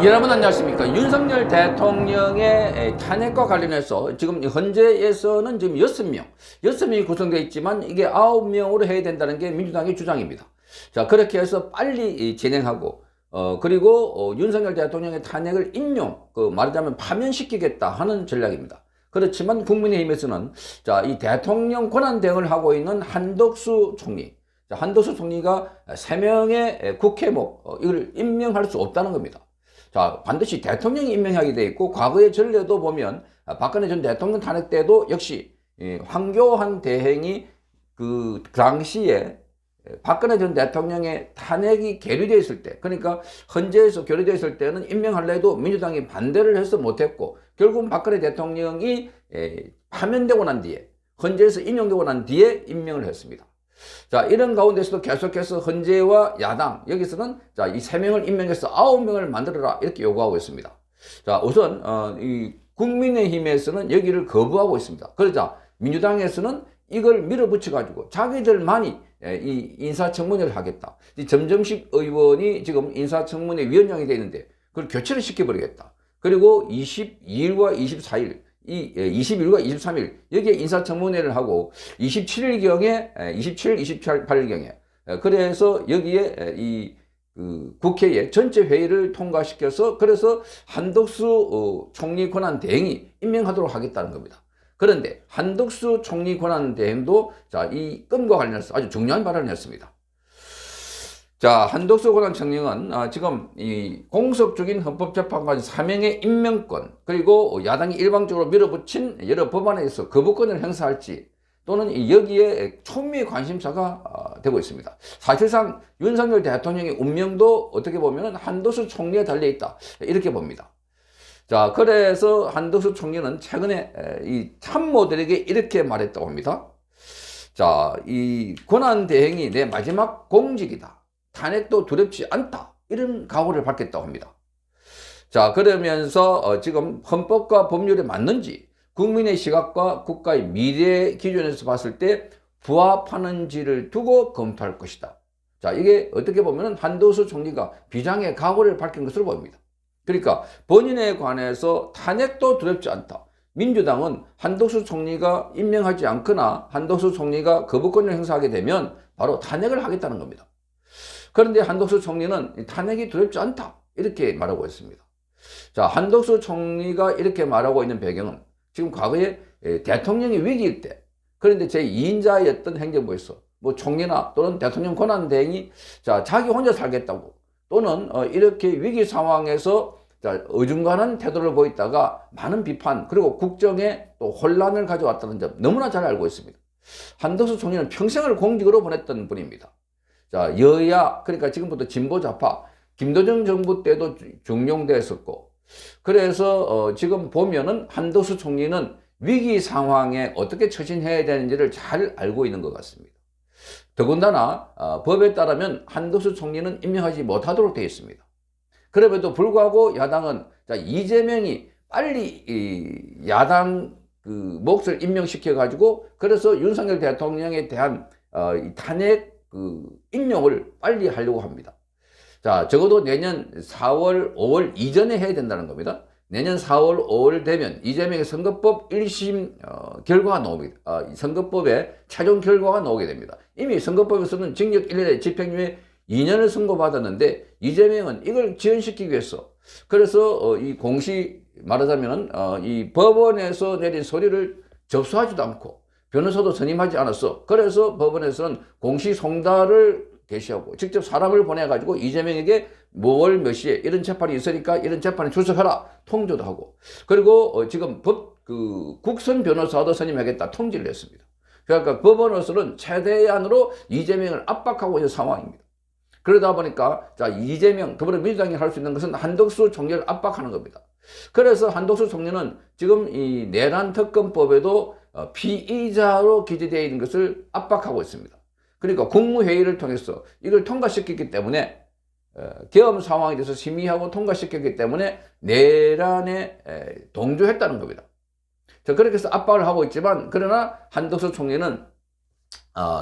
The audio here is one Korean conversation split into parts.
여러분 안녕하십니까. 윤석열 대통령의 탄핵과 관련해서 지금 현재에서는 지금 6명이 구성되어 있지만 이게 9명으로 해야 된다는 게 민주당의 주장입니다. 자, 그렇게 해서 빨리 진행하고 그리고 윤석열 대통령의 탄핵을 말하자면 파면시키겠다 하는 전략입니다. 그렇지만 국민의힘에서는 자, 이 대통령 권한 대행을 하고 있는 한덕수 총리, 한덕수 총리가 3명의 국회목 이걸 임명할 수 없다는 겁니다. 자, 반드시 대통령이 임명하게 돼 있고, 과거의 전례도 보면 박근혜 전 대통령 탄핵 때도 역시 황교안 대행이 그 당시에 박근혜 전 대통령의 탄핵이 계류되어 있을 때, 그러니까 헌재에서 계류되어 있을 때는 임명하려 해도 민주당이 반대를 해서 못했고, 결국은 박근혜 대통령이 파면되고 난 뒤에, 헌재에서 임명되고 난 뒤에 임명을 했습니다. 자, 이런 가운데서도 계속해서 헌재와 야당, 여기서는 자, 이 3명을 임명해서 9명을 만들어라, 이렇게 요구하고 있습니다. 자, 우선 이 국민의힘에서는 여기를 거부하고 있습니다. 그러자 민주당에서는 이걸 밀어붙여 가지고 자기들만이 이 인사청문회를 하겠다. 이 점점식 의원이 지금 인사청문회 위원장이 되어 있는데 그걸 교체를 시켜버리겠다. 그리고 22일과 24일, 20일과 23일 여기에 인사청문회를 하고 27일, 28일경에 그래서 여기에 국회에 전체 회의를 통과시켜서 그래서 한덕수 총리 권한 대행이 임명하도록 하겠다는 겁니다. 그런데 한덕수 총리 권한 대행도 자, 이 건과 관련해서 아주 중요한 발언을 했습니다. 자, 한덕수 권한 총리는 지금 이 공석 중인 헌법재판관 3명의 임명권, 그리고 야당이 일방적으로 밀어붙인 여러 법안에서 거부권을 행사할지 또는 여기에 초미의 관심사가 되고 있습니다. 사실상 윤석열 대통령의 운명도 어떻게 보면 한덕수 총리에 달려있다, 이렇게 봅니다. 자, 그래서 한덕수 총리는 최근에 이 참모들에게 이렇게 말했다고 합니다. 자, 이 권한 대행이 내 마지막 공직이다. 탄핵도 두렵지 않다. 이런 각오를 밝혔다고 합니다. 자, 그러면서 지금 헌법과 법률에 맞는지, 국민의 시각과 국가의 미래 기준에서 봤을 때 부합하는지를 두고 검토할 것이다. 자, 이게 어떻게 보면 한덕수 총리가 비장의 각오를 밝힌 것으로 보입니다. 그러니까 본인에 관해서 탄핵도 두렵지 않다. 민주당은 한덕수 총리가 임명하지 않거나 한덕수 총리가 거부권을 행사하게 되면 바로 탄핵을 하겠다는 겁니다. 그런데 한덕수 총리는 탄핵이 두렵지 않다, 이렇게 말하고 있습니다. 자, 한덕수 총리가 이렇게 말하고 있는 배경은 지금 과거에 대통령이 위기일 때, 그런데 제2인자였던 행정부에서 뭐 총리나 또는 대통령 권한 대행이 자, 자기 혼자 살겠다고 또는 이렇게 위기 상황에서 자, 어중간한 태도를 보이다가 많은 비판 그리고 국정에 또 혼란을 가져왔다는 점 너무나 잘 알고 있습니다. 한덕수 총리는 평생을 공직으로 보냈던 분입니다. 자, 여야, 그러니까 지금부터 진보좌파, 김대중 정부 때도 중용됐었고, 그래서 지금 보면은 한덕수 총리는 위기 상황에 어떻게 처신해야 되는지를 잘 알고 있는 것 같습니다. 더군다나 법에 따르면 한덕수 총리는 임명하지 못하도록 되어 있습니다. 그럼에도 불구하고 야당은 자, 이재명이 빨리 야당 몫을 임명시켜 가지고 그래서 윤석열 대통령에 대한 탄핵 임명을 빨리 하려고 합니다. 자, 적어도 내년 4월, 5월 이전에 해야 된다는 겁니다. 내년 4월, 5월 되면 이재명의 선거법 1심 결과가 나옵니다. 선거법의 최종 결과가 나오게 됩니다. 이미 선거법에서는 징역 1년에 집행유예 2년을 선고받았는데 이재명은 이걸 지연시키기 위해서 그래서 이 말하자면 이 법원에서 내린 소리를 접수하지도 않고 변호사도 선임하지 않았어. 그래서 법원에서는 공시송달을 게시하고 직접 사람을 보내가지고 이재명에게 뭐월 몇 시에 이런 재판이 있으니까 이런 재판에 출석하라 통조도 하고, 그리고 지금 국선 변호사도 선임하겠다 통지를 했습니다. 그러니까 법원으로서는 최대한으로 이재명을 압박하고 있는 상황입니다. 그러다 보니까 자, 이재명 더불어민주당이 할 수 있는 것은 한덕수 총리를 압박하는 겁니다. 그래서 한덕수 총리는 지금 이 내란 특검법에도 피의자로 기재되어 있는 것을 압박하고 있습니다. 그러니까 국무회의를 통해서 이걸 통과시켰기 때문에 계엄 상황에 대해서 심의하고 통과시켰기 때문에 내란에 동조했다는 겁니다. 자, 그렇게 해서 압박을 하고 있지만 그러나 한덕수 총리는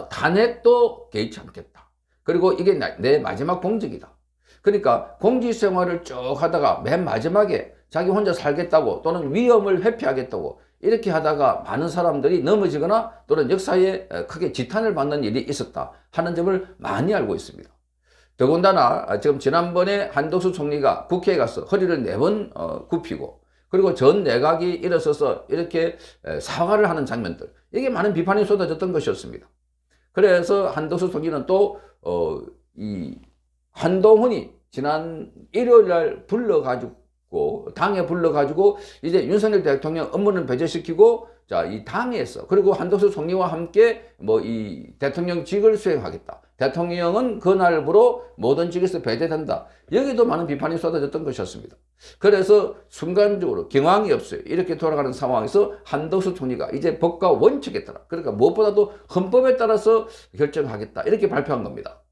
탄핵도 개의치 않겠다. 그리고 이게 내 마지막 공직이다. 그러니까 공직 생활을 쭉 하다가 맨 마지막에 자기 혼자 살겠다고 또는 위험을 회피하겠다고 이렇게 하다가 많은 사람들이 넘어지거나 또는 역사에 크게 지탄을 받는 일이 있었다 하는 점을 많이 알고 있습니다. 더군다나 지금 지난번에 한덕수 총리가 국회에 가서 허리를 4번 굽히고 그리고 전 내각이 일어서서 이렇게 사과를 하는 장면들, 이게 많은 비판이 쏟아졌던 것이었습니다. 그래서 한덕수 총리는 또 이 한동훈이 지난 일요일 날 불러가지고 당에 불러가지고 이제 윤석열 대통령 업무는 배제시키고 자, 이 당에서 그리고 한덕수 총리와 함께 뭐 이 대통령직을 수행하겠다. 대통령은 그날부로 모든 직에서 배제된다. 여기도 많은 비판이 쏟아졌던 것이었습니다. 그래서 순간적으로 경황이 없어요. 이렇게 돌아가는 상황에서 한덕수 총리가 이제 법과 원칙에 따라, 그러니까 무엇보다도 헌법에 따라서 결정하겠다. 이렇게 발표한 겁니다.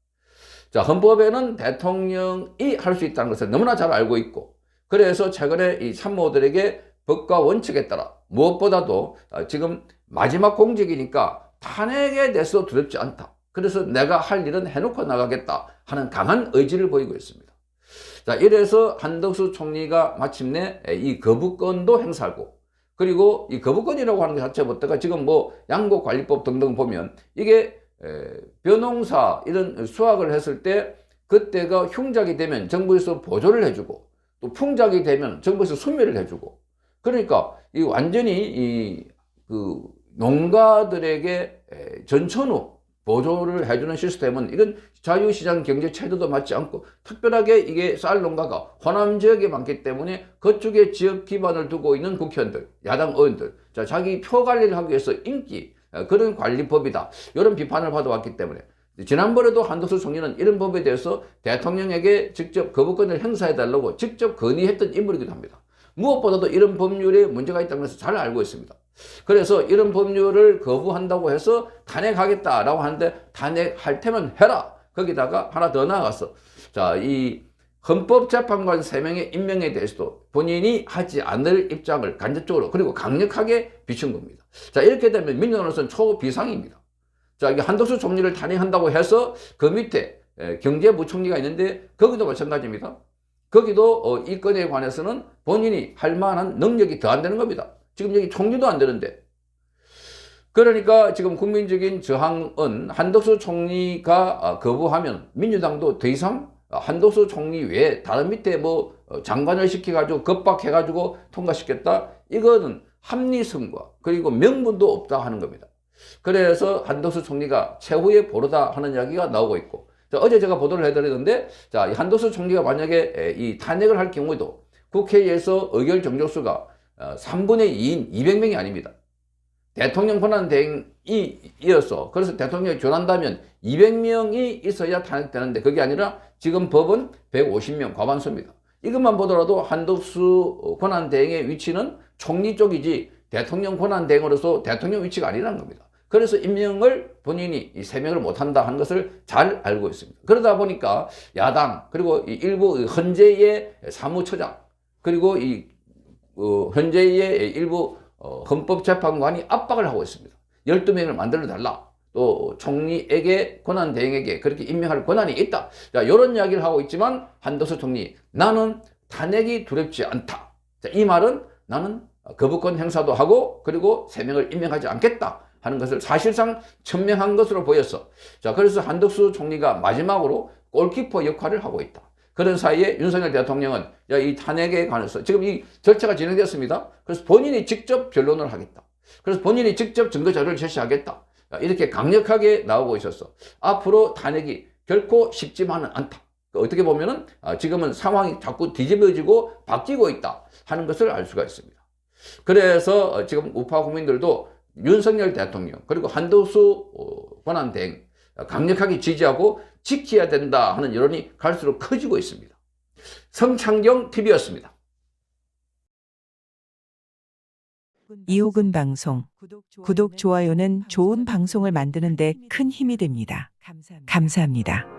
자, 헌법에는 대통령이 할 수 있다는 것을 너무나 잘 알고 있고, 그래서 최근에 이 참모들에게 법과 원칙에 따라 무엇보다도 지금 마지막 공직이니까 탄핵에 대해서 두렵지 않다. 그래서 내가 할 일은 해놓고 나가겠다 하는 강한 의지를 보이고 있습니다. 자, 이래서 한덕수 총리가 마침내 이 거부권도 행사하고, 그리고 이 거부권이라고 하는 것 자체부터가 지금 뭐 양곡관리법 등등 보면 이게 벼농사 이런 수확을 했을 때 그때가 흉작이 되면 정부에서 보조를 해주고 또 풍작이 되면 정부에서 수매를 해주고, 그러니까 이 완전히 그 농가들에게 전천후 보조를 해주는 시스템은 이건 자유시장 경제 체제도 맞지 않고, 특별하게 이게 쌀 농가가 호남 지역에 많기 때문에 그쪽에 지역 기반을 두고 있는 국회의원들, 야당 의원들, 자, 자기 표 관리를 하기 위해서 인기 그런 관리법이다, 이런 비판을 받아왔기 때문에 지난번에도 한덕수 총리는 이런 법에 대해서 대통령에게 직접 거부권을 행사해달라고 직접 건의했던 인물이기도 합니다. 무엇보다도 이런 법률에 문제가 있다는 것을 잘 알고 있습니다. 그래서 이런 법률을 거부한다고 해서 탄핵하겠다라고 하는데, 탄핵할 테면 해라. 거기다가 하나 더 나아가서, 자, 이 헌법재판관 3명의 임명에 대해서도 본인이 하지 않을 입장을 간접적으로 그리고 강력하게 비춘 겁니다. 자, 이렇게 되면 민주당으로서는 초비상입니다. 자, 이게 한덕수 총리를 탄핵한다고 해서 그 밑에 경제부총리가 있는데 거기도 마찬가지입니다. 거기도 이 건에 관해서는 본인이 할 만한 능력이 더 안 되는 겁니다. 지금 여기 총리도 안 되는데. 그러니까 지금 국민적인 저항은 한덕수 총리가 거부하면 민주당도 더 이상 한덕수 총리 외에 다른 밑에 뭐 장관을 시켜가지고 겁박해가지고 통과시켰다, 이거는 합리성과 그리고 명분도 없다 하는 겁니다. 그래서 한덕수 총리가 최후의 보루다 하는 이야기가 나오고 있고, 자, 어제 제가 보도를 해드렸는데, 자, 한덕수 총리가 만약에 이 탄핵을 할 경우에도 국회에서 의결 정족수가 3분의 2인 200명이 아닙니다. 대통령 권한대행이 이어서, 그래서 대통령이 결한다면 200명이 있어야 탄핵되는데 그게 아니라 지금 법은 150명 과반수입니다. 이것만 보더라도 한덕수 권한대행의 위치는 총리 쪽이지 대통령 권한대행으로서 대통령 위치가 아니라는 겁니다. 그래서 임명을 본인이 이 3명을 못한다 하는 것을 잘 알고 있습니다. 그러다 보니까 야당 그리고 일부 헌재의 사무처장 그리고 현재의 일부 헌법재판관이 압박을 하고 있습니다. 12명을 만들어 달라. 또 총리에게 권한대행에게 그렇게 임명할 권한이 있다. 자, 이런 이야기를 하고 있지만 한덕수 총리, 나는 탄핵이 두렵지 않다. 자, 이 말은 나는 거부권 행사도 하고 그리고 3명을 임명하지 않겠다 하는 것을 사실상 천명한 것으로 보였어. 자, 그래서 한덕수 총리가 마지막으로 골키퍼 역할을 하고 있다. 그런 사이에 윤석열 대통령은 이 탄핵에 관해서 지금 이 절차가 진행됐습니다. 그래서 본인이 직접 변론을 하겠다. 그래서 본인이 직접 증거 자료를 제시하겠다. 이렇게 강력하게 나오고 있었어. 앞으로 탄핵이 결코 쉽지만은 않다. 어떻게 보면은 지금은 상황이 자꾸 뒤집어지고 바뀌고 있다 하는 것을 알 수가 있습니다. 그래서 지금 우파 국민들도 윤석열 대통령 그리고 한덕수 권한대행 강력하게 지지하고 지켜야 된다 하는 여론이 갈수록 커지고 있습니다. 성창경 TV였습니다. 이호근 방송 구독, 좋아요는 좋은 방송을 만드는 데 큰 힘이 됩니다. 감사합니다.